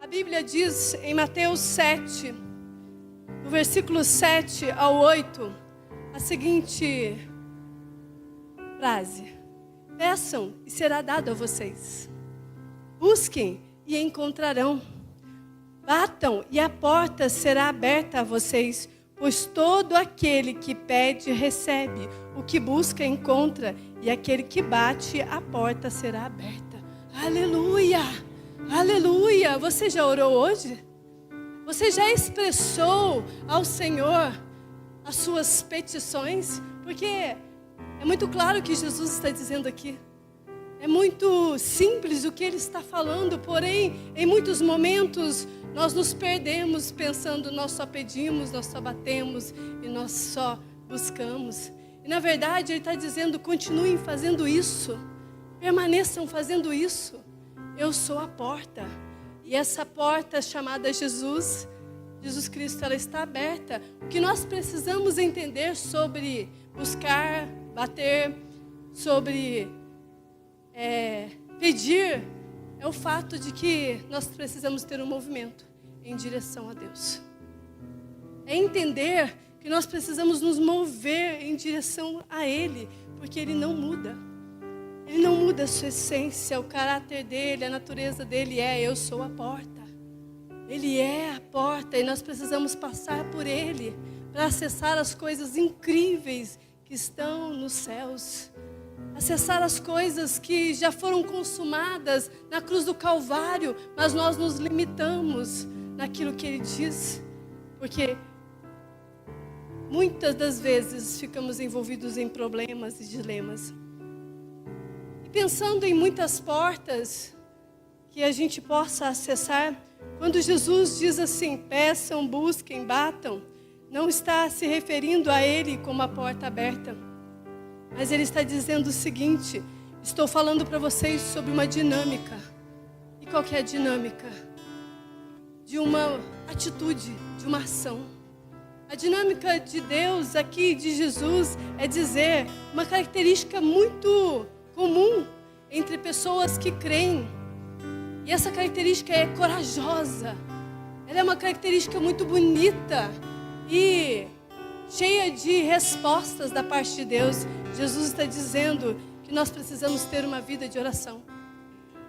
A Bíblia diz em Mateus 7, do versículo 7 ao 8, a seguinte frase: peçam e será dado a vocês. Busquem e encontrarão. Batam e a porta será aberta a vocês. Pois todo aquele que pede, recebe. O que busca, encontra. E aquele que bate, a porta será aberta. Aleluia! Aleluia! Você já orou hoje? Você já expressou ao Senhor as suas petições? Porque é muito claro o que Jesus está dizendo aqui. É muito simples o que Ele está falando. Porém, em muitos momentos, nós nos perdemos pensando, nós só pedimos, nós só batemos e nós só buscamos. E na verdade Ele está dizendo, continuem fazendo isso, permaneçam fazendo isso. Eu sou a porta. E essa porta chamada Jesus Cristo, ela está aberta. O que nós precisamos entender sobre buscar, bater, sobre pedir, é o fato de que nós precisamos ter um movimento em direção a Deus. É entender que nós precisamos nos mover em direção a Ele, porque Ele não muda. Ele não muda a sua essência, o caráter dEle, a natureza dEle eu sou a porta. Ele é a porta e nós precisamos passar por Ele para acessar as coisas incríveis que estão nos céus. Acessar as coisas que já foram consumadas na cruz do Calvário, mas nós nos limitamos naquilo que Ele diz, porque muitas das vezes ficamos envolvidos em problemas e dilemas. E pensando em muitas portas que a gente possa acessar, quando Jesus diz assim, peçam, busquem, batam, não está se referindo a Ele como a porta aberta. Mas Ele está dizendo o seguinte, estou falando para vocês sobre uma dinâmica. E qual que é a dinâmica? De uma atitude, de uma ação. A dinâmica de Deus aqui, de Jesus, é dizer uma característica muito comum entre pessoas que creem. E essa característica é corajosa. Ela é uma característica muito bonita e cheia de respostas da parte de Deus. Jesus está dizendo que nós precisamos ter uma vida de oração.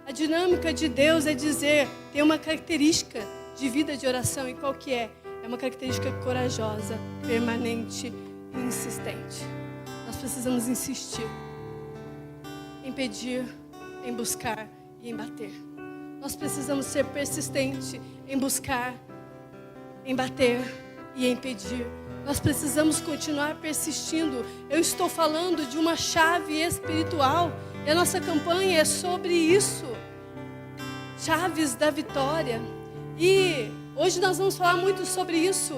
A dinâmica de Deus é dizer, tem uma característica de vida de oração. E qual que é? É uma característica corajosa, permanente e insistente. Nós precisamos insistir em pedir, em buscar e em bater. Nós precisamos ser persistentes em buscar, em bater e em pedir. Nós precisamos continuar persistindo. Eu estou falando de uma chave espiritual. E a nossa campanha é sobre isso. Chaves da vitória. E hoje nós vamos falar muito sobre isso.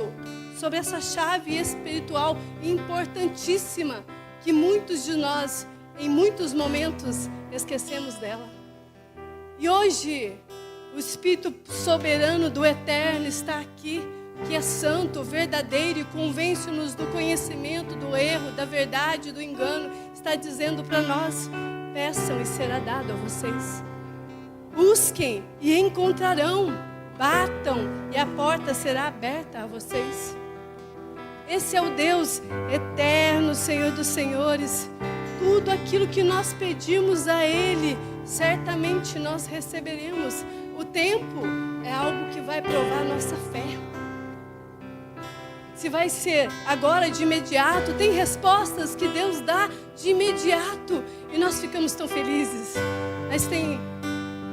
Sobre essa chave espiritual importantíssima. Que muitos de nós, em muitos momentos, esquecemos dela. E hoje, o Espírito soberano do Eterno está aqui. Que é santo, verdadeiro e convence-nos do conhecimento, do erro, da verdade, do engano, está dizendo para nós, peçam e será dado a vocês. Busquem e encontrarão, batam e a porta será aberta a vocês. Esse é o Deus eterno, Senhor dos senhores. Tudo aquilo que nós pedimos a Ele, certamente nós receberemos. O tempo é algo que vai provar nossa fé. Se vai ser agora de imediato, tem respostas que Deus dá de imediato e nós ficamos tão felizes. Mas tem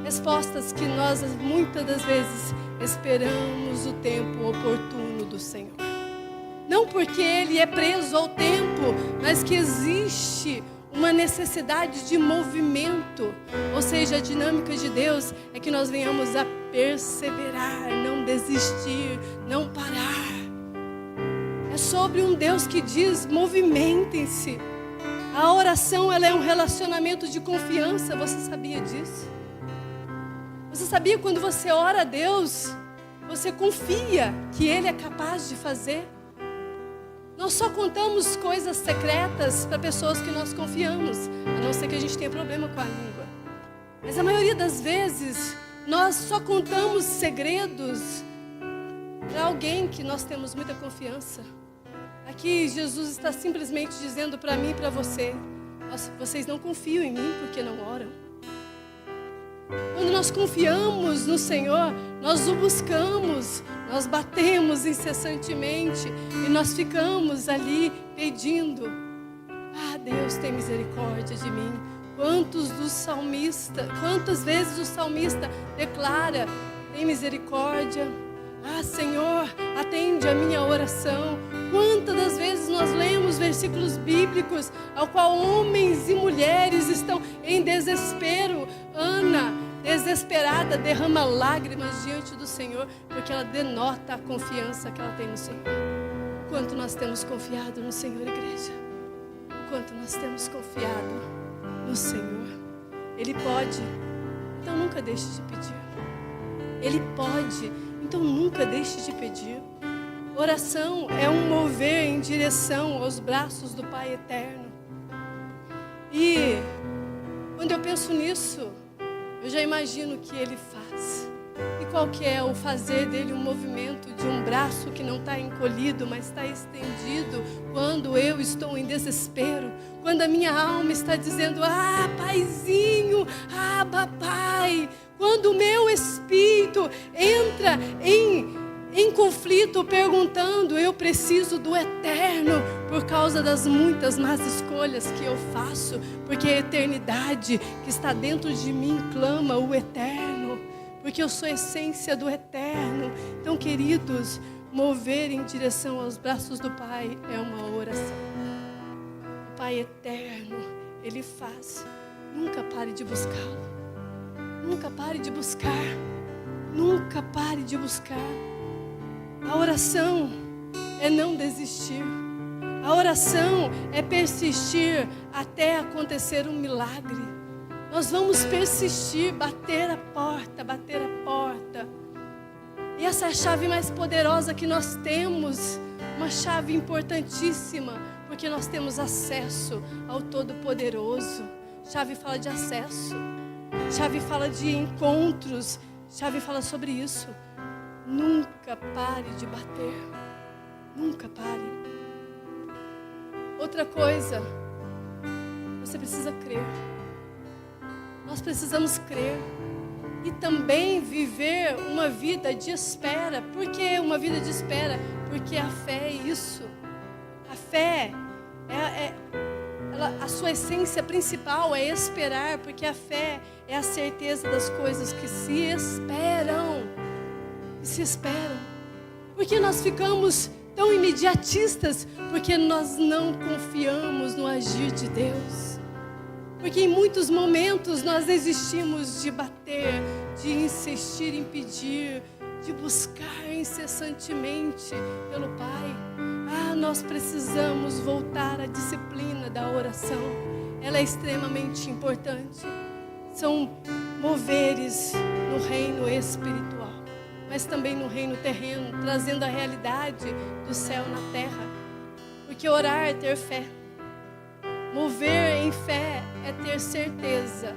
respostas que nós muitas das vezes esperamos o tempo oportuno do Senhor. Não porque Ele é preso ao tempo, mas que existe uma necessidade de movimento. Ou seja, a dinâmica de Deus é que nós venhamos a perseverar, não desistir, não parar. É sobre um Deus que diz, movimentem-se. A oração, ela é um relacionamento de confiança, você sabia disso? Você sabia quando você ora a Deus, você confia que Ele é capaz de fazer? Nós só contamos coisas secretas para pessoas que nós confiamos, a não ser que a gente tenha problema com a língua. Mas a maioria das vezes, Nós só contamos segredos para alguém que nós temos muita confiança. Aqui Jesus está simplesmente dizendo para mim e para você: vocês não confiam em mim porque não oram. Quando nós confiamos no Senhor, nós o buscamos, nós batemos incessantemente e nós ficamos ali pedindo: Deus, tem misericórdia de mim. Quantas vezes o salmista declara: tem misericórdia. Senhor, atende a minha oração. Quantas das vezes nós lemos versículos bíblicos ao qual homens e mulheres estão em desespero. Ana, desesperada, derrama lágrimas diante do Senhor, porque ela denota a confiança que ela tem no Senhor. Quanto nós temos confiado no Senhor, igreja? Quanto nós temos confiado no Senhor? Ele pode, então nunca deixe de pedir. Ele pode, então nunca deixe de pedir. Oração é um mover em direção aos braços do Pai eterno. E quando eu penso nisso, eu já imagino o que Ele faz. E qual que é o fazer dele? Um movimento de um braço que não está encolhido, mas está estendido quando eu estou em desespero. Quando a minha alma está dizendo: Paizinho, papai. Quando o meu espírito entra em conflito, perguntando: eu preciso do eterno por causa das muitas más escolhas que eu faço, porque a eternidade que está dentro de mim clama o eterno, porque eu sou a essência do eterno. Então, queridos, mover em direção aos braços do Pai é uma oração. O Pai eterno, Ele faz. Nunca pare de buscá-lo. Nunca pare de buscar. Nunca pare de buscar. A oração é não desistir. A oração é persistir até acontecer um milagre. Nós vamos persistir, bater a porta, bater a porta. E essa é a chave mais poderosa que nós temos, uma chave importantíssima, porque nós temos acesso ao Todo-Poderoso. Chave fala de acesso, chave fala de encontros, chave fala sobre isso. Nunca pare de bater, nunca pare. Outra coisa, você precisa crer. Nós precisamos crer e também viver uma vida de espera. Por que uma vida de espera? Porque a fé é isso. A fé, a sua essência principal é esperar, porque a fé é a certeza das coisas que se esperam. Se esperam. Porque nós ficamos tão imediatistas? Porque nós não confiamos no agir de Deus. Porque em muitos momentos nós desistimos de bater, de insistir em pedir, de buscar incessantemente pelo Pai. Nós precisamos voltar à disciplina da oração. Ela é extremamente importante. São moveres no reino espiritual, mas também no reino terreno, trazendo a realidade do céu na terra. Porque orar é ter fé. Mover em fé é ter certeza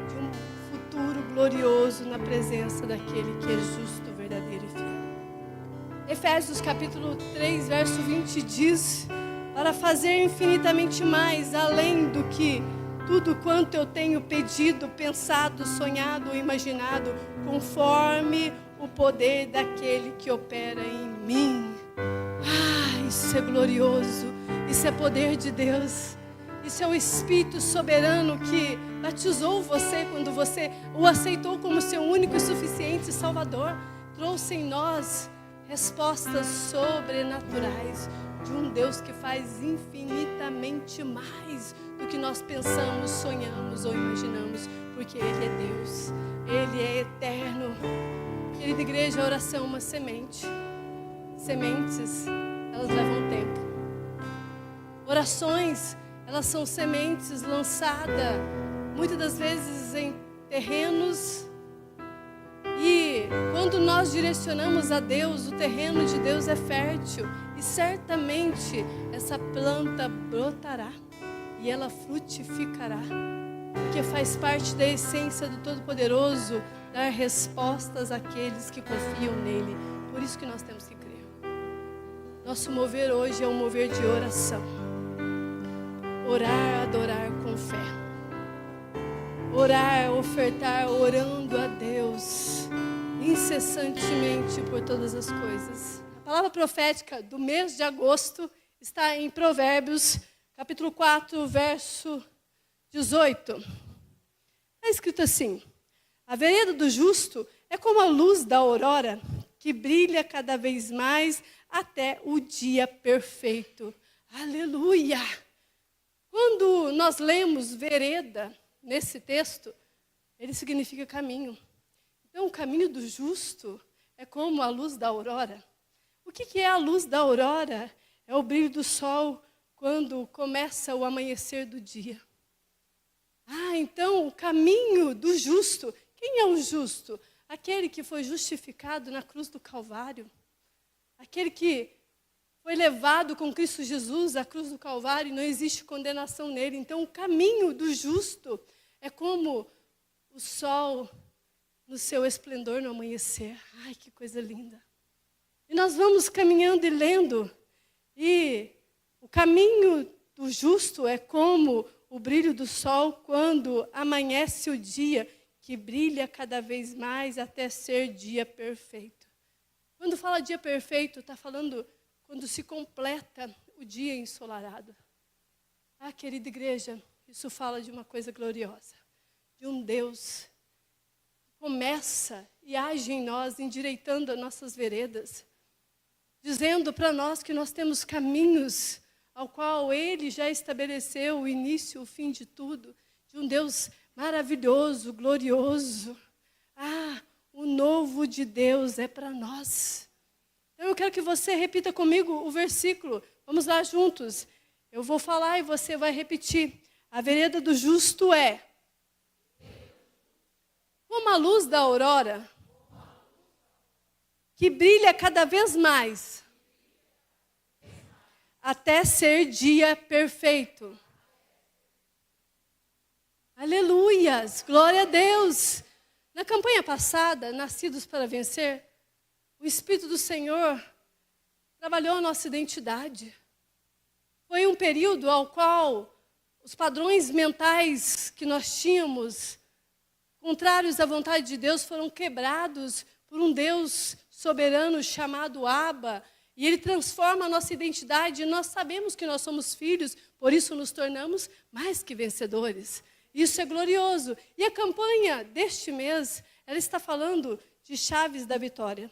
de um futuro glorioso na presença daquele que é justo, verdadeiro e fiel. Efésios capítulo 3, verso 20 diz: para fazer infinitamente mais, além do que tudo quanto eu tenho pedido, pensado, sonhado ou imaginado, conforme o poder daquele que opera em mim. Isso é glorioso, isso é poder de Deus. Isso é o Espírito soberano que batizou você quando você o aceitou como seu único e suficiente Salvador. Trouxe em nós respostas sobrenaturais de um Deus que faz infinitamente mais do que nós pensamos, sonhamos ou imaginamos, porque Ele é Deus, Ele é eterno. Querida igreja, a oração é uma semente. Sementes, elas levam tempo. Orações, elas são sementes lançadas, muitas das vezes em terrenos. E quando nós direcionamos a Deus, o terreno de Deus é fértil. E certamente essa planta brotará e ela frutificará. Porque faz parte da essência do Todo-Poderoso dar respostas àqueles que confiam nele. Por isso que nós temos que crer. Nosso mover hoje é um mover de oração. Orar, adorar com fé. Orar, ofertar, orando a Deus incessantemente por todas as coisas. A palavra profética do mês de agosto está em Provérbios, capítulo 4, verso 18. Está escrito assim: a vereda do justo é como a luz da aurora, que brilha cada vez mais até o dia perfeito. Aleluia! Quando nós lemos vereda nesse texto, ele significa caminho. Então, o caminho do justo é como a luz da aurora. O que é a luz da aurora? É o brilho do sol quando começa o amanhecer do dia. Então, o caminho do justo. Quem é o justo? Aquele que foi justificado na cruz do Calvário. Aquele que foi levado com Cristo Jesus à cruz do Calvário e não existe condenação nele. Então, o caminho do justo é como o sol no seu esplendor no amanhecer. Ai, que coisa linda. E nós vamos caminhando e lendo. E o caminho do justo é como o brilho do sol quando amanhece o dia, que brilha cada vez mais até ser dia perfeito. Quando fala dia perfeito, está falando quando se completa o dia ensolarado. Querida igreja, isso fala de uma coisa gloriosa, de um Deus que começa e age em nós, endireitando as nossas veredas, dizendo para nós que nós temos caminhos ao qual Ele já estabeleceu o início, o fim de tudo, de um Deus maravilhoso, glorioso. O novo de Deus é para nós. Então eu quero que você repita comigo o versículo. Vamos lá juntos. Eu vou falar e você vai repetir. A vereda do justo é como a luz da aurora, que brilha cada vez mais, até ser dia perfeito. Aleluias, glória a Deus. Na campanha passada, Nascidos para Vencer, o Espírito do Senhor trabalhou a nossa identidade. Foi um período ao qual os padrões mentais que nós tínhamos, contrários à vontade de Deus, foram quebrados por um Deus soberano chamado Abba. E Ele transforma a nossa identidade e nós sabemos que nós somos filhos, por isso nos tornamos mais que vencedores. Isso é glorioso. E a campanha deste mês, ela está falando de chaves da vitória.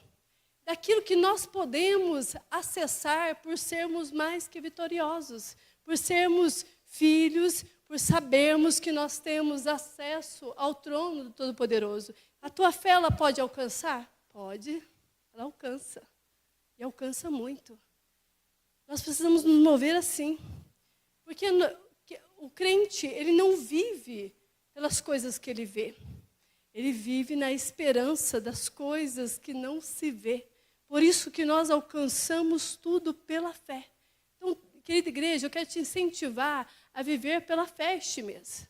Daquilo que nós podemos acessar por sermos mais que vitoriosos, por sermos filhos, por sabermos que nós temos acesso ao trono do Todo-Poderoso. A tua fé, ela pode alcançar? Pode, ela alcança. E alcança muito. Nós precisamos nos mover assim. Porque o crente, ele não vive pelas coisas que ele vê. Ele vive na esperança das coisas que não se vê. Por isso que nós alcançamos tudo pela fé. Então, querida igreja, eu quero te incentivar a viver pela fé este mês.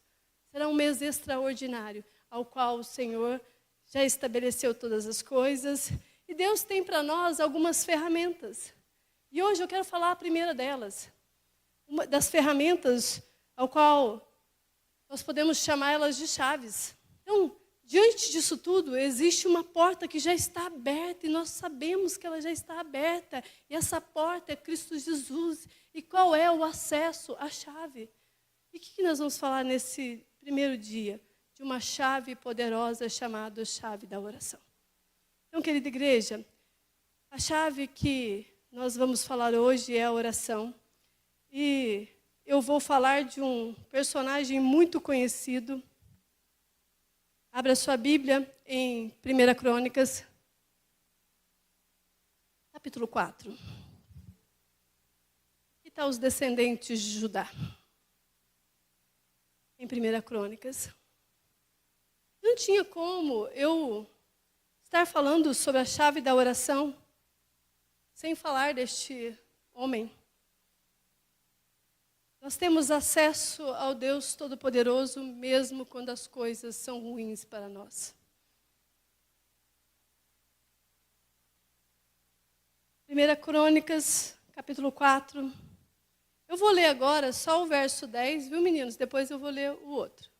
Será um mês extraordinário, ao qual o Senhor já estabeleceu todas as coisas. E Deus tem para nós algumas ferramentas. E hoje eu quero falar a primeira delas. Uma das ferramentas ao qual nós podemos chamar elas de chaves. Então, diante disso tudo, existe uma porta que já está aberta e nós sabemos que ela já está aberta. E essa porta é Cristo Jesus. E qual é o acesso à chave? E o que nós vamos falar nesse primeiro dia? De uma chave poderosa chamada chave da oração. Então, querida igreja, a chave que nós vamos falar hoje é a oração. E eu vou falar de um personagem muito conhecido. Abra sua Bíblia em 1 Crônicas, capítulo 4. Aqui está os descendentes de Judá. Em 1 Crônicas. Não tinha como eu estar falando sobre a chave da oração sem falar deste homem. Nós temos acesso ao Deus Todo-Poderoso mesmo quando as coisas são ruins para nós. 1 Crônicas, capítulo 4. Eu vou ler agora só o verso 10, viu, meninos? Depois eu vou ler o outro.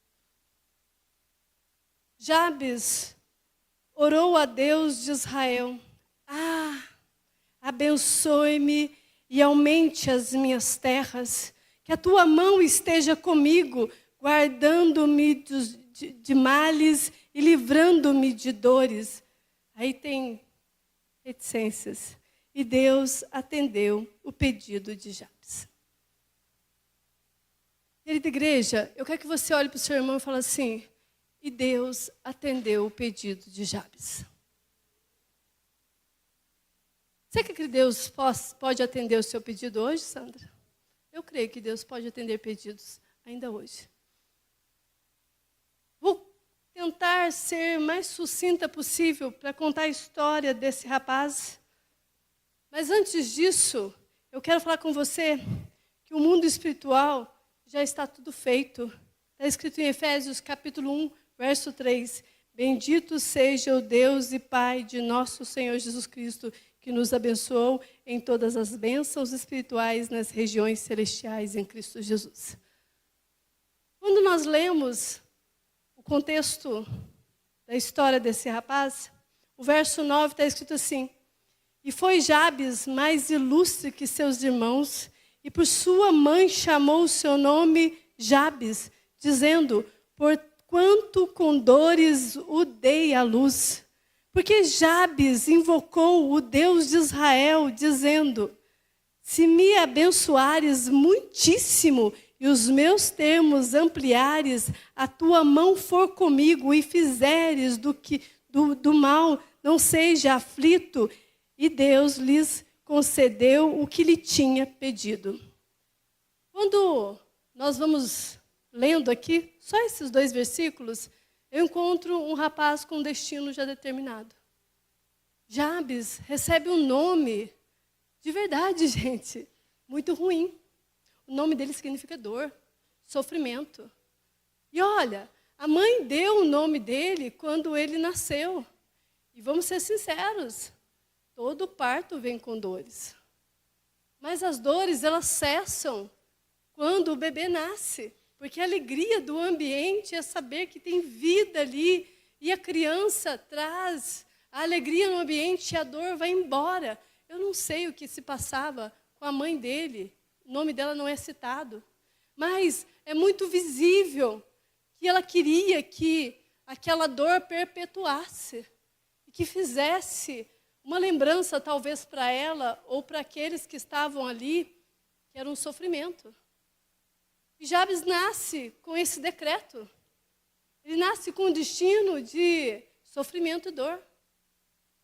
Jabes orou a Deus de Israel: abençoe-me e aumente as minhas terras, que a tua mão esteja comigo, guardando-me de males e livrando-me de dores. Aí tem reticências. E Deus atendeu o pedido de Jabes. Querida igreja, eu quero que você olhe para o seu irmão e fale assim: e Deus atendeu o pedido de Jabes. Você quer que Deus pode atender o seu pedido hoje, Sandra? Eu creio que Deus pode atender pedidos ainda hoje. Vou tentar ser mais sucinta possível para contar a história desse rapaz. Mas antes disso, eu quero falar com você que o mundo espiritual já está tudo feito. Está escrito em Efésios capítulo 1, verso 3. Bendito seja o Deus e Pai de nosso Senhor Jesus Cristo, que nos abençoou em todas as bênçãos espirituais nas regiões celestiais em Cristo Jesus. Quando nós lemos o contexto da história desse rapaz, o verso 9 está escrito assim: e foi Jabes mais ilustre que seus irmãos, e por sua mãe chamou o seu nome Jabes, dizendo: porquanto com dores o dei à luz. Porque Jabes invocou o Deus de Israel, dizendo: se me abençoares muitíssimo e os meus termos ampliares, a tua mão for comigo e fizeres do mal, não seja aflito. E Deus lhes concedeu o que lhe tinha pedido. Quando nós vamos lendo aqui, só esses 2 versículos, eu encontro um rapaz com um destino já determinado. Jabes recebe um nome, de verdade, gente, muito ruim. O nome dele significa dor, sofrimento. E olha, a mãe deu o nome dele quando ele nasceu. E vamos ser sinceros, todo parto vem com dores. Mas as dores, elas cessam quando o bebê nasce. Porque a alegria do ambiente é saber que tem vida ali. E a criança traz a alegria no ambiente e a dor vai embora. Eu não sei o que se passava com a mãe dele. O nome dela não é citado. Mas é muito visível que ela queria que aquela dor perpetuasse. E que fizesse uma lembrança, talvez, para ela ou para aqueles que estavam ali, que era um sofrimento. E Jabes nasce com esse decreto. Ele nasce com o destino de sofrimento e dor.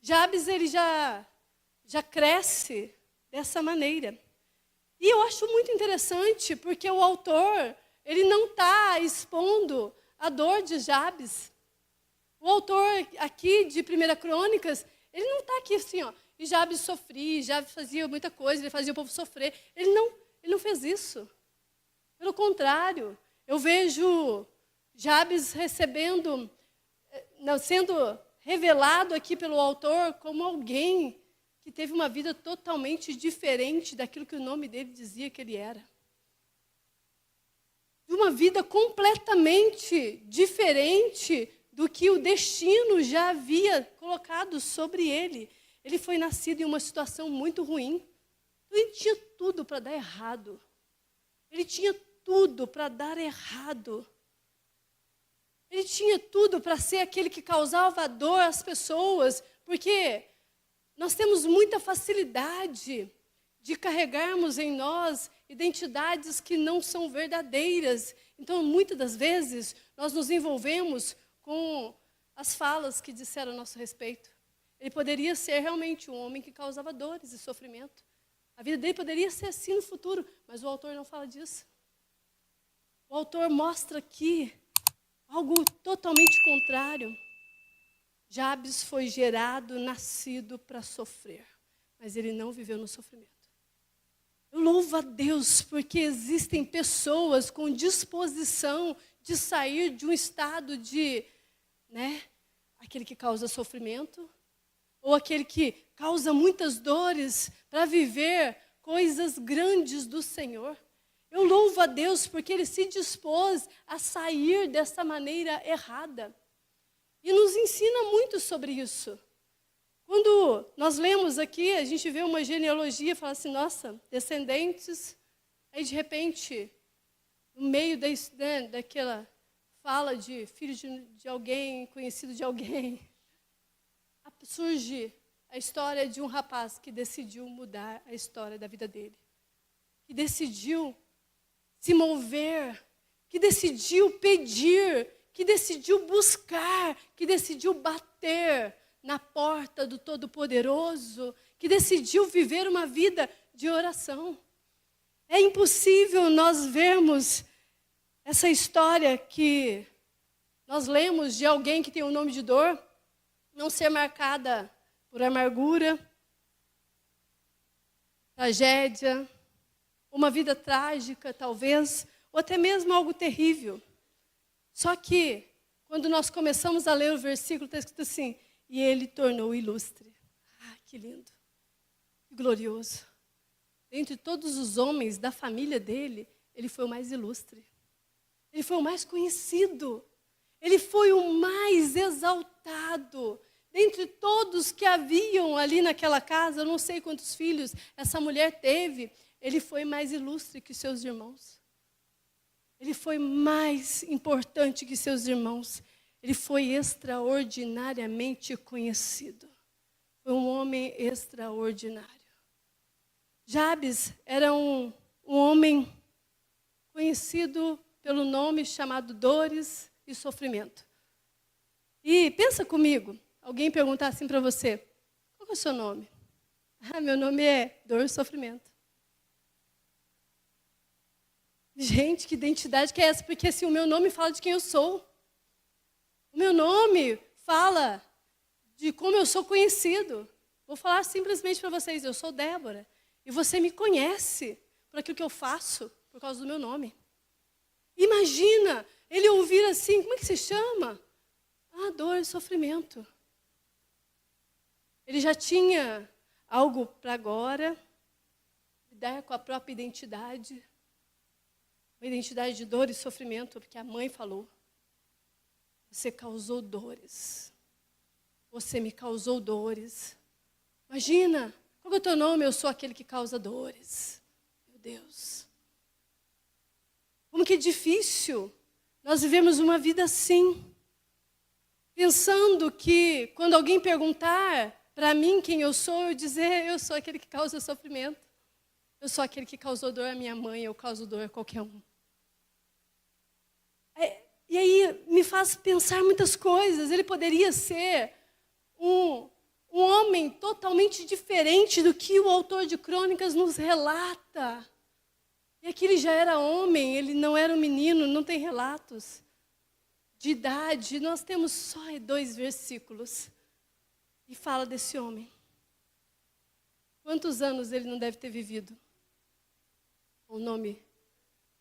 Jabes, ele já cresce dessa maneira. E eu acho muito interessante, porque o autor, ele não está expondo a dor de Jabes. O autor aqui de 1 Crônicas, ele não está aqui assim, ó, e Jabes sofria, Jabes fazia muita coisa, ele fazia o povo sofrer. Ele não fez isso. Pelo contrário, eu vejo Jabes sendo revelado aqui pelo autor como alguém que teve uma vida totalmente diferente daquilo que o nome dele dizia que ele era. De uma vida completamente diferente do que o destino já havia colocado sobre ele. Ele foi nascido em uma situação muito ruim. Então, ele tinha tudo para dar errado. Ele tinha tudo para dar errado. Ele tinha tudo para ser aquele que causava dor às pessoas, porque nós temos muita facilidade de carregarmos em nós identidades que não são verdadeiras. Então, muitas das vezes, nós nos envolvemos com as falas que disseram a nosso respeito. Ele poderia ser realmente um homem que causava dores e sofrimento. A vida dele poderia ser assim no futuro, mas o autor não fala disso. O autor mostra aqui algo totalmente contrário. Jabes foi gerado, nascido para sofrer, mas ele não viveu no sofrimento. Eu louvo a Deus porque existem pessoas com disposição de sair de um estado de, aquele que causa sofrimento, ou aquele que causa muitas dores, para viver coisas grandes do Senhor. Eu louvo a Deus porque Ele se dispôs a sair dessa maneira errada. E nos ensina muito sobre isso. Quando nós lemos aqui, a gente vê uma genealogia e fala assim, nossa, descendentes, aí de repente, no meio daquela fala de filho de alguém, conhecido de alguém, surge a história de um rapaz que decidiu mudar a história da vida dele. Que decidiu se mover, que decidiu pedir, que decidiu buscar, que decidiu bater na porta do Todo-Poderoso, que decidiu viver uma vida de oração. É impossível nós vermos essa história que nós lemos de alguém que tem um nome de dor, não ser marcada por amargura, tragédia, uma vida trágica, talvez, ou até mesmo algo terrível. Só que, quando nós começamos a ler o versículo, está escrito assim, e ele tornou ilustre. Ah, que lindo, que glorioso. Dentre todos os homens da família dele, ele foi o mais ilustre. Ele foi o mais conhecido. Ele foi o mais exaltado. Dentre todos que haviam ali naquela casa, eu não sei quantos filhos essa mulher teve, ele foi mais ilustre que seus irmãos. Ele foi mais importante que seus irmãos. Ele foi extraordinariamente conhecido. Foi um homem extraordinário. Jabes era um homem conhecido pelo nome chamado dores e sofrimento. E pensa comigo, alguém perguntar assim para você, qual é o seu nome? Ah, meu nome é dor e sofrimento. Gente, que identidade que é essa? Porque assim, o meu nome fala de quem eu sou. O meu nome fala de como eu sou conhecido. Vou falar simplesmente para vocês, eu sou Débora. E você me conhece por aquilo que eu faço, por causa do meu nome. Imagina ele ouvir assim, como é que se chama? Ah, dor e sofrimento. Ele já tinha algo para agora, lidar com a própria identidade. Uma identidade de dor e sofrimento, porque a mãe falou. Você causou dores. Você me causou dores. Imagina, qual é o teu nome? Eu sou aquele que causa dores. Meu Deus. Como que é difícil nós vivemos uma vida assim. Pensando que quando alguém perguntar para mim quem eu sou, eu dizer, eu sou aquele que causa sofrimento. Eu sou aquele que causou dor à minha mãe, eu causo dor a qualquer um. E aí me faz pensar muitas coisas. Ele poderia ser um homem totalmente diferente do que o autor de Crônicas nos relata. E aqui ele já era homem, ele não era um menino, não tem relatos de idade. Nós temos só 2 versículos. E fala desse homem. Quantos anos ele não deve ter vivido? O nome,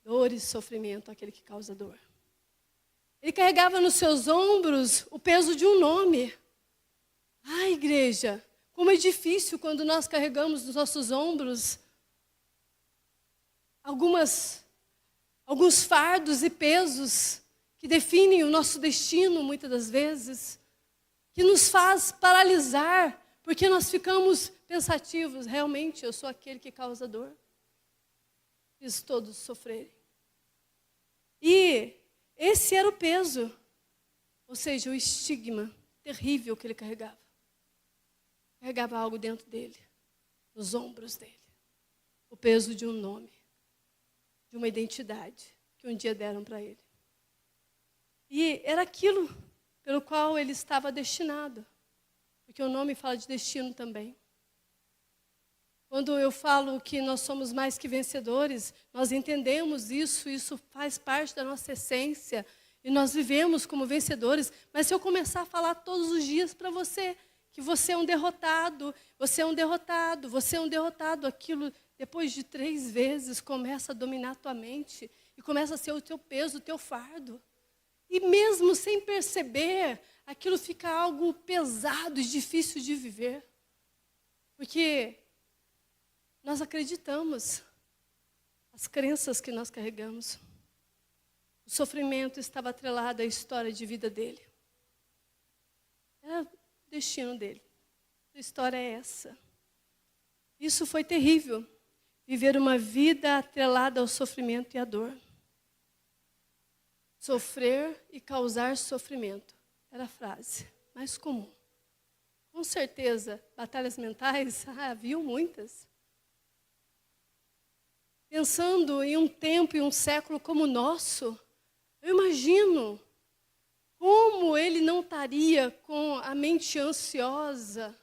dor e sofrimento, aquele que causa dor. Ele carregava nos seus ombros o peso de um nome. Ah, igreja, como é difícil quando nós carregamos nos nossos ombros alguns fardos e pesos que definem o nosso destino, muitas das vezes, que nos faz paralisar, porque nós ficamos pensativos, realmente eu sou aquele que causa dor. Fiz todos sofrerem. E esse era o peso, ou seja, o estigma terrível que ele carregava. Carregava algo dentro dele, nos ombros dele. O peso de um nome, de uma identidade que um dia deram para ele. E era aquilo pelo qual ele estava destinado, porque o nome fala de destino também. Quando eu falo que nós somos mais que vencedores, nós entendemos isso faz parte da nossa essência, e nós vivemos como vencedores. Mas se eu começar a falar todos os dias para você, que você é um derrotado, você é um derrotado, você é um derrotado, aquilo, depois de 3 vezes, começa a dominar a tua mente, e começa a ser o teu peso, o teu fardo. E mesmo sem perceber, aquilo fica algo pesado e difícil de viver. Porque nós acreditamos as crenças que nós carregamos. O sofrimento estava atrelado à história de vida dele. Era o destino dele. A história é essa. Isso foi terrível. Viver uma vida atrelada ao sofrimento e à dor. Sofrer e causar sofrimento. Era a frase mais comum. Com certeza, batalhas mentais, haviam muitas. Pensando em um tempo e um século como o nosso, eu imagino como ele não estaria com a mente ansiosa,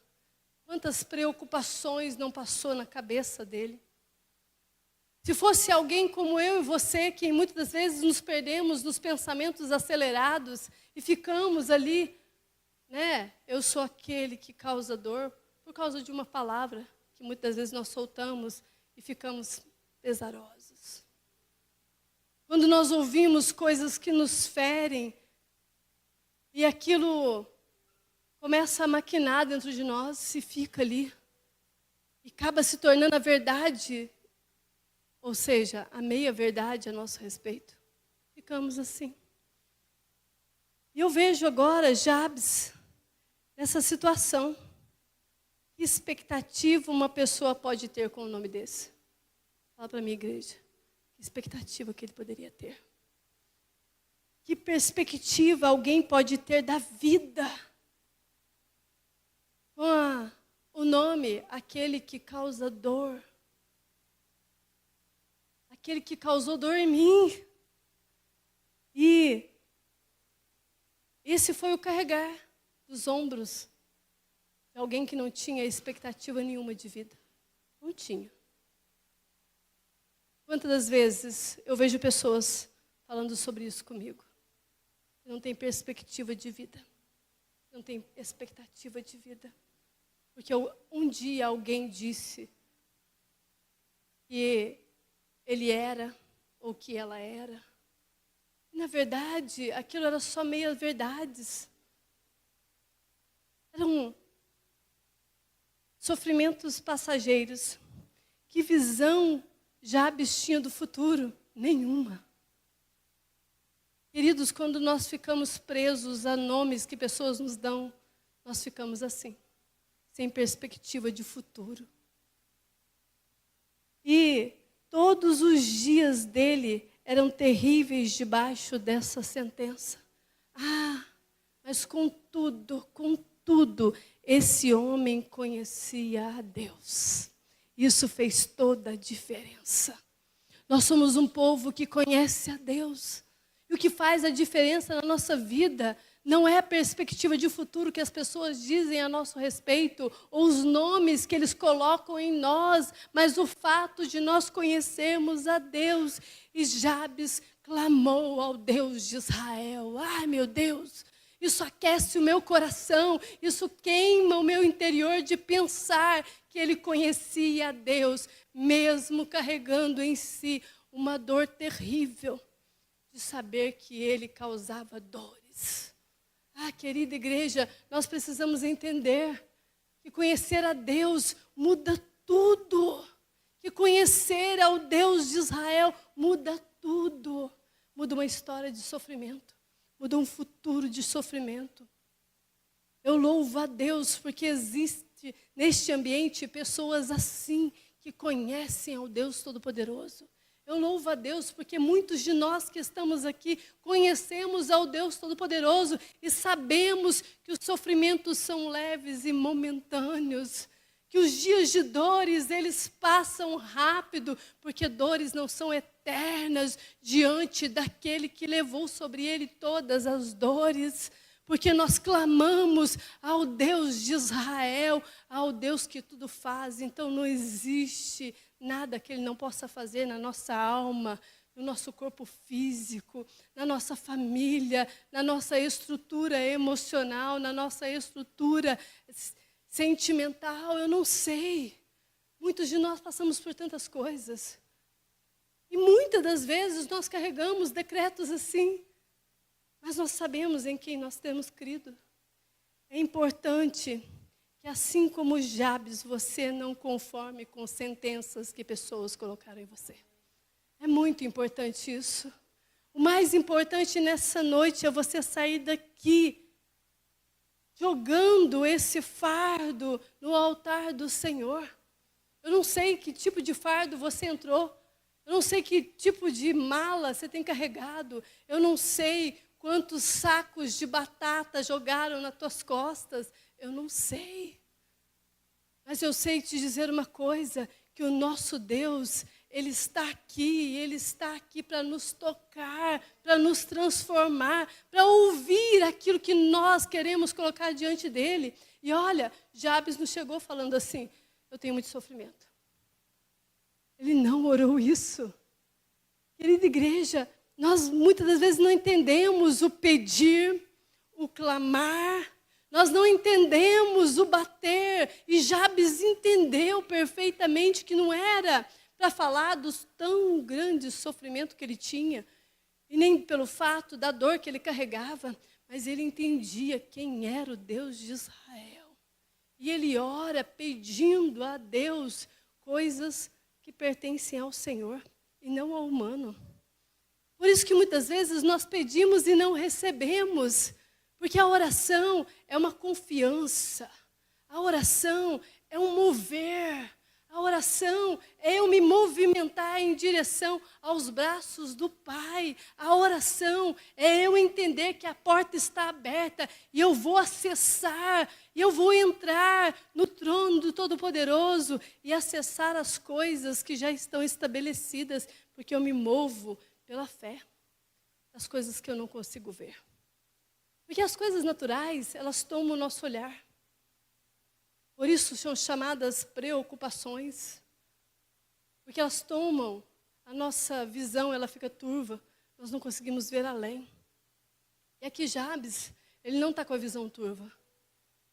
quantas preocupações não passou na cabeça dele. Se fosse alguém como eu e você, que muitas das vezes nos perdemos nos pensamentos acelerados e ficamos ali, né? Eu sou aquele que causa dor por causa de uma palavra que muitas vezes nós soltamos e ficamos pesarosos. Quando nós ouvimos coisas que nos ferem e aquilo começa a maquinar dentro de nós e fica ali e acaba se tornando a verdade, ou seja, a meia-verdade a nosso respeito. Ficamos assim. E eu vejo agora Jabes nessa situação. Que expectativa uma pessoa pode ter com um nome desse? Fala para mim, igreja. Que expectativa que ele poderia ter? Que perspectiva alguém pode ter da vida? Com o nome, aquele que causa dor. Aquele que causou dor em mim. E esse foi o carregar dos ombros de alguém que não tinha expectativa nenhuma de vida. Não tinha. Quantas das vezes eu vejo pessoas falando sobre isso comigo? Não tem perspectiva de vida. Não tem expectativa de vida. Porque um dia alguém disse que ele era, ou que ela era. E, na verdade, aquilo era só meias verdades. Eram sofrimentos passageiros. Que visão Jabes tinha do futuro? Nenhuma. Queridos, quando nós ficamos presos a nomes que pessoas nos dão, nós ficamos assim, sem perspectiva de futuro. E todos os dias dele eram terríveis debaixo dessa sentença. Mas contudo, esse homem conhecia a Deus. Isso fez toda a diferença. Nós somos um povo que conhece a Deus. E o que faz a diferença na nossa vida não é a perspectiva de futuro que as pessoas dizem a nosso respeito, ou os nomes que eles colocam em nós, mas o fato de nós conhecermos a Deus. E Jabes clamou ao Deus de Israel. Ai, meu Deus, isso aquece o meu coração, isso queima o meu interior de pensar que ele conhecia a Deus, mesmo carregando em si uma dor terrível, de saber que ele causava dores. Querida igreja, nós precisamos entender que conhecer a Deus muda tudo. Que conhecer ao Deus de Israel muda tudo. Muda uma história de sofrimento. Muda um futuro de sofrimento. Eu louvo a Deus porque existe neste ambiente pessoas assim que conhecem ao Deus Todo-Poderoso. Eu louvo a Deus porque muitos de nós que estamos aqui conhecemos ao Deus Todo-Poderoso e sabemos que os sofrimentos são leves e momentâneos, que os dias de dores, eles passam rápido, porque dores não são eternas diante daquele que levou sobre ele todas as dores, porque nós clamamos ao Deus de Israel, ao Deus que tudo faz. Então não existe nada que ele não possa fazer na nossa alma, no nosso corpo físico, na nossa família, na nossa estrutura emocional, na nossa estrutura sentimental. Eu não sei. Muitos de nós passamos por tantas coisas. E muitas das vezes nós carregamos decretos assim, mas nós sabemos em quem nós temos crido. É importante que assim como Jabes, você não conforme com sentenças que pessoas colocaram em você. É muito importante isso. O mais importante nessa noite é você sair daqui jogando esse fardo no altar do Senhor. Eu não sei que tipo de fardo você entrou. Eu não sei que tipo de mala você tem carregado. Eu não sei quantos sacos de batata jogaram nas tuas costas. Eu não sei. Mas eu sei te dizer uma coisa, que o nosso Deus, Ele está aqui para nos tocar, para nos transformar, para ouvir aquilo que nós queremos colocar diante dEle. E olha, Jabes não chegou falando assim, eu tenho muito sofrimento. Ele não orou isso. Querida igreja, nós muitas das vezes não entendemos o pedir, o clamar, nós não entendemos o bater. E Jabes entendeu perfeitamente que não era para falar dos tão grandes sofrimentos que ele tinha, e nem pelo fato da dor que ele carregava, mas ele entendia quem era o Deus de Israel. E ele ora pedindo a Deus coisas que pertencem ao Senhor e não ao humano. Por isso que muitas vezes nós pedimos e não recebemos, porque a oração é uma confiança, a oração é um mover, a oração é eu me movimentar em direção aos braços do Pai. A oração é eu entender que a porta está aberta e eu vou acessar, e eu vou entrar no trono do Todo-Poderoso e acessar as coisas que já estão estabelecidas, porque eu me movo pela fé, as coisas que eu não consigo ver. Porque as coisas naturais, elas tomam o nosso olhar. Por isso são chamadas preocupações. Porque elas tomam a nossa visão, ela fica turva. Nós não conseguimos ver além. E aqui Jabes, ele não está com a visão turva.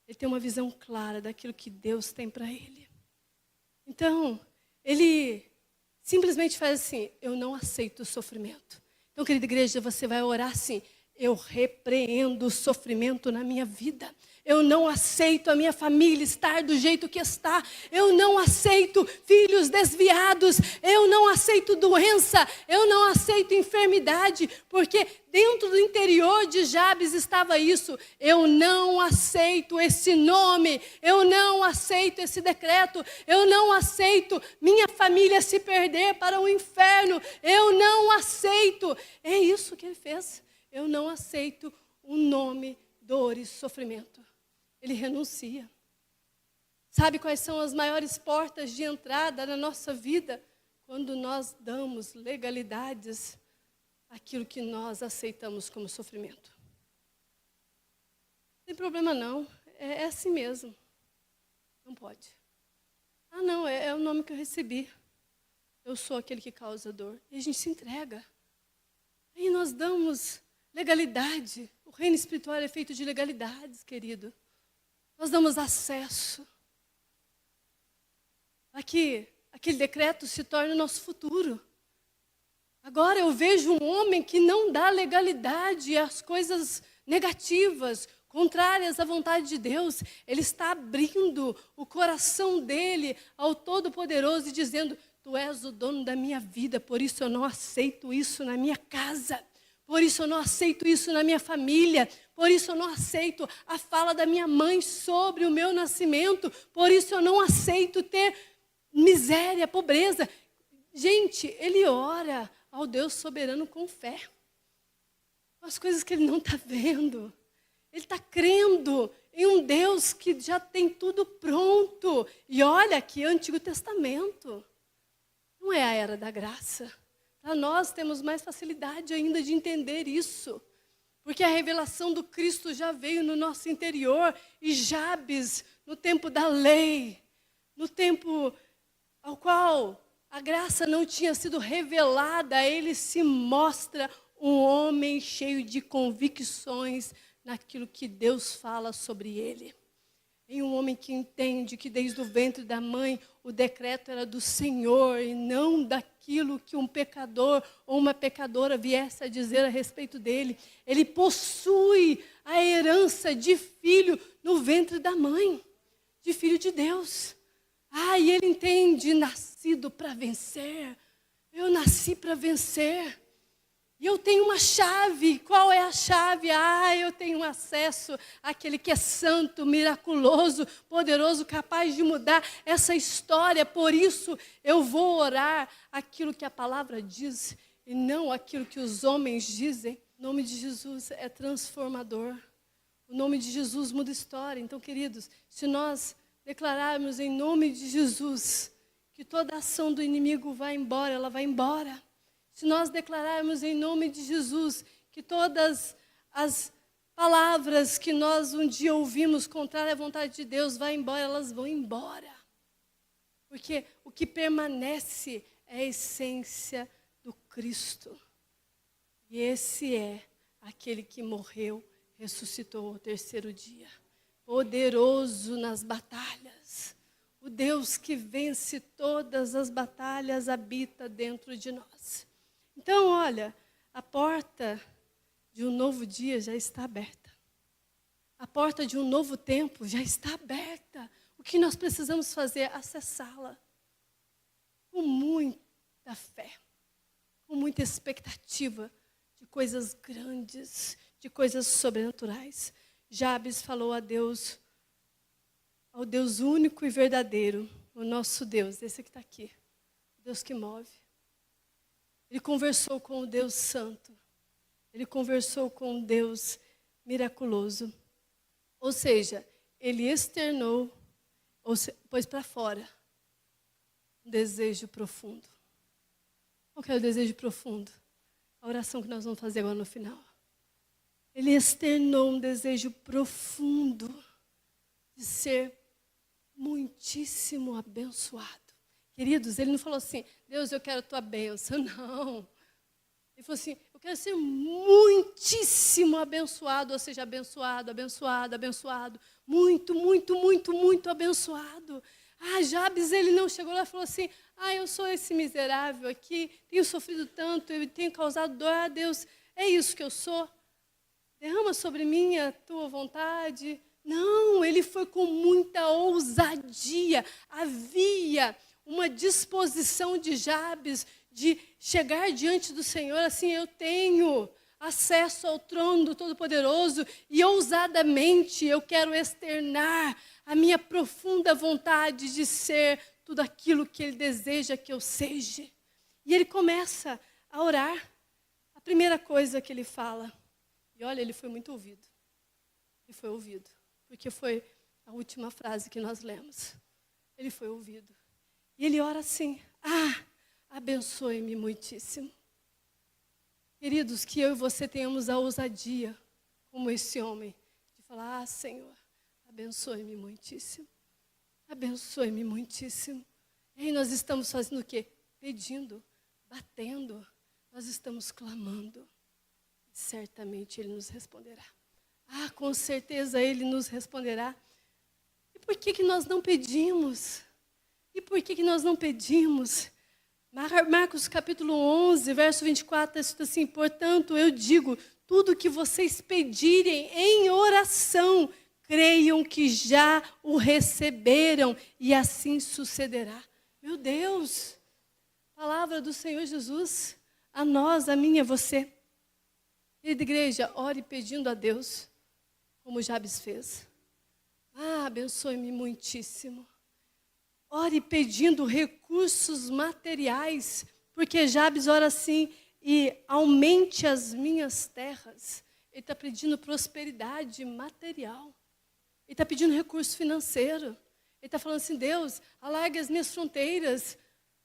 Ele tem uma visão clara daquilo que Deus tem para ele. Então, ele simplesmente faz assim, eu não aceito o sofrimento. Então, querida igreja, você vai orar assim, eu repreendo o sofrimento na minha vida. Eu não aceito a minha família estar do jeito que está. Eu não aceito filhos desviados. Eu não aceito doença. Eu não aceito enfermidade. Porque dentro do interior de Jabes estava isso. Eu não aceito esse nome. Eu não aceito esse decreto. Eu não aceito minha família se perder para o inferno. Eu não aceito. É isso que ele fez. Eu não aceito o nome, dor e sofrimento. Ele renuncia. Sabe quais são as maiores portas de entrada na nossa vida? Quando nós damos legalidades àquilo que nós aceitamos como sofrimento. Não tem problema não, é assim mesmo. Não pode. Ah não, é o nome que eu recebi. Eu sou aquele que causa dor. E a gente se entrega. Aí nós damos legalidade. O reino espiritual é feito de legalidades, querido. Nós damos acesso. Aqui, aquele decreto se torna o nosso futuro. Agora eu vejo um homem que não dá legalidade às coisas negativas, contrárias à vontade de Deus. Ele está abrindo o coração dele ao Todo-Poderoso e dizendo, tu és o dono da minha vida, por isso eu não aceito isso na minha casa. Por isso eu não aceito isso na minha família. Por isso eu não aceito a fala da minha mãe sobre o meu nascimento. Por isso eu não aceito ter miséria, pobreza. Gente, ele ora ao Deus soberano com fé. As coisas que ele não está vendo. Ele está crendo em um Deus que já tem tudo pronto. E olha aqui, Antigo Testamento. Não é a era da graça. Para nós temos mais facilidade ainda de entender isso. Porque a revelação do Cristo já veio no nosso interior. E Jabes, no tempo da lei, no tempo ao qual a graça não tinha sido revelada, ele se mostra um homem cheio de convicções naquilo que Deus fala sobre ele. Em um homem que entende que desde o ventre da mãe o decreto era do Senhor e não daquilo que um pecador ou uma pecadora viesse a dizer a respeito dele. Ele possui a herança de filho no ventre da mãe. de filho de Deus. E ele entende, nascido para vencer. Eu nasci para vencer. E eu tenho uma chave. Qual é a chave? Eu tenho acesso àquele que é santo, miraculoso, poderoso, capaz de mudar essa história. Por isso eu vou orar aquilo que a palavra diz e não aquilo que os homens dizem. O nome de Jesus é transformador. O nome de Jesus muda história. Então, queridos, se nós declararmos em nome de Jesus que toda ação do inimigo vai embora, ela vai embora. Se nós declararmos em nome de Jesus que todas as palavras que nós um dia ouvimos contrária à vontade de Deus vai embora, elas vão embora. Porque o que permanece é a essência do Cristo. E esse é aquele que morreu, ressuscitou ao terceiro dia. Poderoso nas batalhas. O Deus que vence todas as batalhas habita dentro de nós. Então, olha, a porta de um novo dia já está aberta. A porta de um novo tempo já está aberta. O que nós precisamos fazer é acessá-la com muita fé, com muita expectativa de coisas grandes, de coisas sobrenaturais. Jabes falou a Deus, ao Deus único e verdadeiro, o nosso Deus, esse que está aqui, o Deus que move. Ele conversou com o Deus Santo. Ele conversou com o Deus miraculoso. Ou seja, ele externou, pôs para fora, um desejo profundo. Qual que é o desejo profundo? A oração que nós vamos fazer agora no final. Ele externou um desejo profundo de ser muitíssimo abençoado. Queridos, ele não falou assim, Deus, eu quero a tua bênção. Não. Ele falou assim, eu quero ser muitíssimo abençoado, ou seja, abençoado, abençoado, abençoado. Muito, muito, muito, muito abençoado. Jabes, ele não chegou lá e falou assim, eu sou esse miserável aqui, tenho sofrido tanto, eu tenho causado dor. Deus, é isso que eu sou. Derrama sobre mim a tua vontade. Não, ele foi com muita ousadia. Havia uma disposição de Jabes de chegar diante do Senhor assim, eu tenho acesso ao trono do Todo-Poderoso e ousadamente eu quero externar a minha profunda vontade de ser tudo aquilo que Ele deseja que eu seja. E ele começa a orar. A primeira coisa que ele fala, e olha, ele foi muito ouvido. Ele foi ouvido, porque foi a última frase que nós lemos. Ele foi ouvido. E ele ora assim, abençoe-me muitíssimo. Queridos, que eu e você tenhamos a ousadia, como esse homem, de falar, Senhor, abençoe-me muitíssimo. Abençoe-me muitíssimo. E aí nós estamos fazendo o quê? Pedindo, batendo. Nós estamos clamando. E certamente Ele nos responderá. Com certeza Ele nos responderá. E por que nós não pedimos? E por que nós não pedimos? Marcos capítulo 11, verso 24, está escrito assim, portanto eu digo, tudo que vocês pedirem em oração, creiam que já o receberam e assim sucederá. Meu Deus, palavra do Senhor Jesus, a nós, a mim, a você. Querida igreja, ore pedindo a Deus, como Jabes fez. Abençoe-me muitíssimo. Ore pedindo recursos materiais, porque Jabes ora assim, e aumente as minhas terras. Ele está pedindo prosperidade material. Ele está pedindo recurso financeiro. Ele está falando assim, Deus, alargue as minhas fronteiras.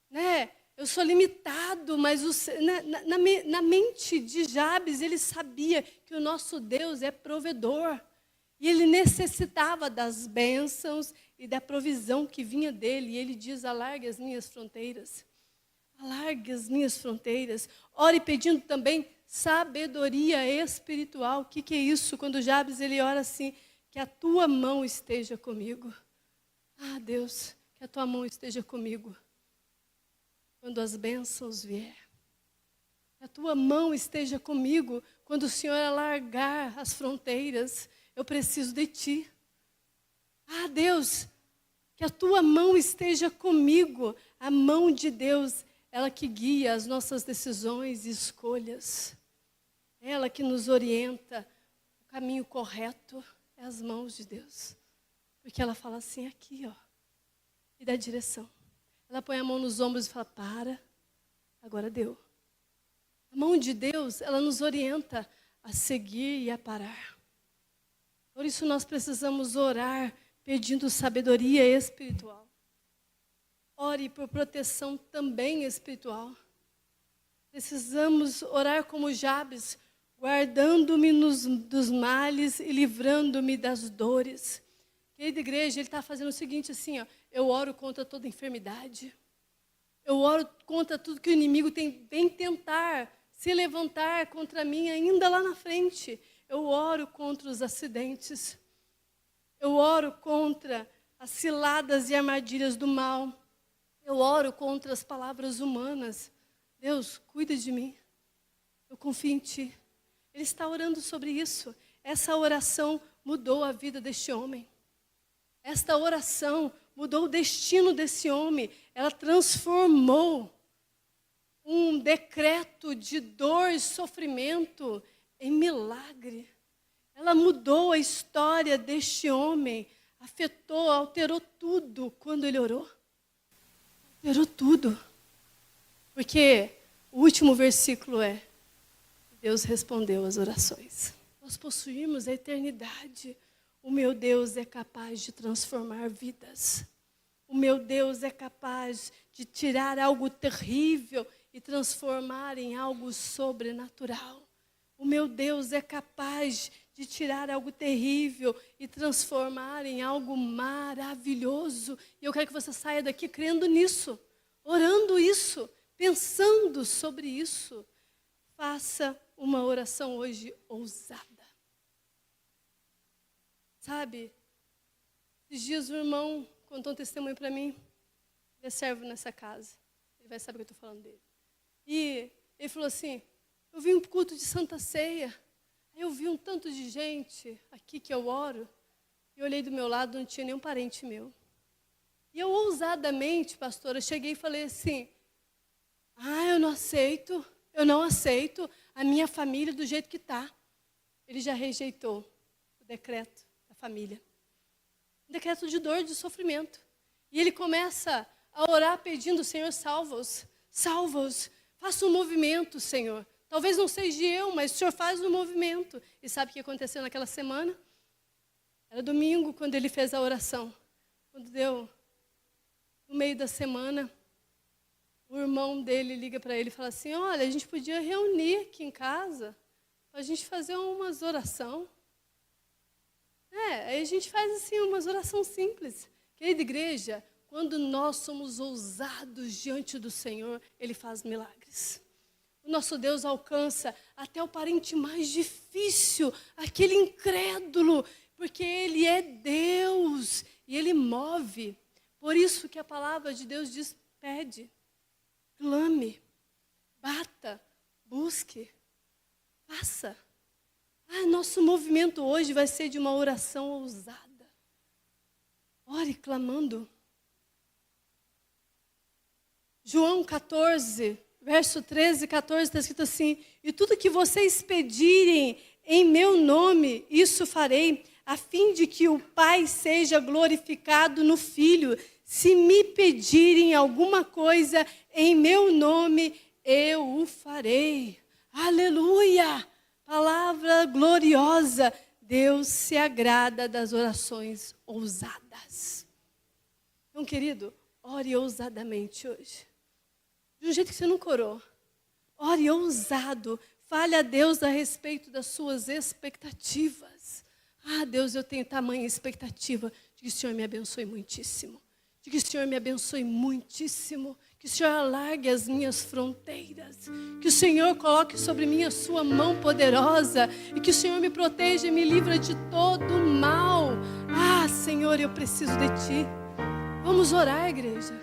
Né? Eu sou limitado, mas na mente de Jabes, ele sabia que o nosso Deus é provedor. E ele necessitava das bênçãos e da provisão que vinha dele. E ele diz, alargue as minhas fronteiras. Alargue as minhas fronteiras. Ore pedindo também sabedoria espiritual. O que é isso? Quando Jabes ele ora assim, que a tua mão esteja comigo. Deus, que a tua mão esteja comigo. Quando as bênçãos vier. Que a tua mão esteja comigo. Quando o Senhor alargar as fronteiras. Eu preciso de ti. Deus, Que a tua mão esteja comigo. A mão de Deus, ela que guia as nossas decisões e escolhas. Ela que nos orienta o caminho correto. É as mãos de Deus. Porque ela fala assim, aqui, ó. E dá direção. Ela põe a mão nos ombros e fala, para, agora deu. A mão de Deus, ela nos orienta a seguir e a parar. Por isso nós precisamos orar pedindo sabedoria espiritual. Ore por proteção também espiritual. Precisamos orar como Jabes, guardando-me dos males e livrando-me das dores. Querida igreja, ele está fazendo o seguinte assim, ó, eu oro contra toda enfermidade. Eu oro contra tudo que o inimigo vem tentar se levantar contra mim ainda lá na frente. Eu oro contra os acidentes. Eu oro contra as ciladas e armadilhas do mal. Eu oro contra as palavras humanas. Deus, cuida de mim. Eu confio em Ti. Ele está orando sobre isso. Essa oração mudou a vida deste homem. Esta oração mudou o destino desse homem. Ela transformou um decreto de dor e sofrimento em milagre. Ela mudou a história deste homem. Afetou, alterou tudo quando ele orou. Alterou tudo. Porque o último versículo é: Deus respondeu às orações. Nós possuímos a eternidade. O meu Deus é capaz de transformar vidas. O meu Deus é capaz de tirar algo terrível e transformar em algo sobrenatural. O meu Deus é capaz de tirar algo terrível e transformar em algo maravilhoso. E eu quero que você saia daqui crendo nisso, orando isso, pensando sobre isso. Faça uma oração hoje ousada. Sabe, esses dias o irmão contou um testemunho para mim. Ele é servo nessa casa. Ele vai saber que eu estou falando dele. E ele falou assim, eu vi um culto de Santa Ceia. Aí eu vi um tanto de gente aqui que eu oro. E olhei do meu lado, não tinha nenhum parente meu. E eu ousadamente, pastora, cheguei e falei assim, eu não aceito a minha família do jeito que está. Ele já rejeitou o decreto da família. Um decreto de dor, de sofrimento. E ele começa a orar pedindo, Senhor, salva-os, salva-os. Faça um movimento, Senhor. Talvez não seja eu, mas o Senhor faz um movimento. E sabe o que aconteceu naquela semana? Era domingo, quando ele fez a oração. Quando deu, no meio da semana, o irmão dele liga para ele e fala assim, olha, a gente podia reunir aqui em casa, para a gente fazer umas orações. Aí a gente faz assim, umas orações simples. Querida igreja, quando nós somos ousados diante do Senhor, Ele faz milagres. O nosso Deus alcança até o parente mais difícil, aquele incrédulo, porque Ele é Deus e Ele move. Por isso que a palavra de Deus diz, pede, clame, bata, busque, faça. Nosso movimento hoje vai ser de uma oração ousada. Ore clamando. João 14, verso 13 e 14, está escrito assim, e tudo que vocês pedirem em meu nome, isso farei, a fim de que o Pai seja glorificado no Filho. Se me pedirem alguma coisa em meu nome, eu o farei. Aleluia! Palavra gloriosa. Deus se agrada das orações ousadas. Então, querido, ore ousadamente hoje. De um jeito que você nunca orou. Ore ousado. Fale a Deus a respeito das suas expectativas. Deus, eu tenho tamanha expectativa de que o Senhor me abençoe muitíssimo. De que o Senhor me abençoe muitíssimo. Que o Senhor alargue as minhas fronteiras. Que o Senhor coloque sobre mim a sua mão poderosa. E que o Senhor me proteja e me livre de todo mal. Senhor, eu preciso de Ti. Vamos orar, igreja.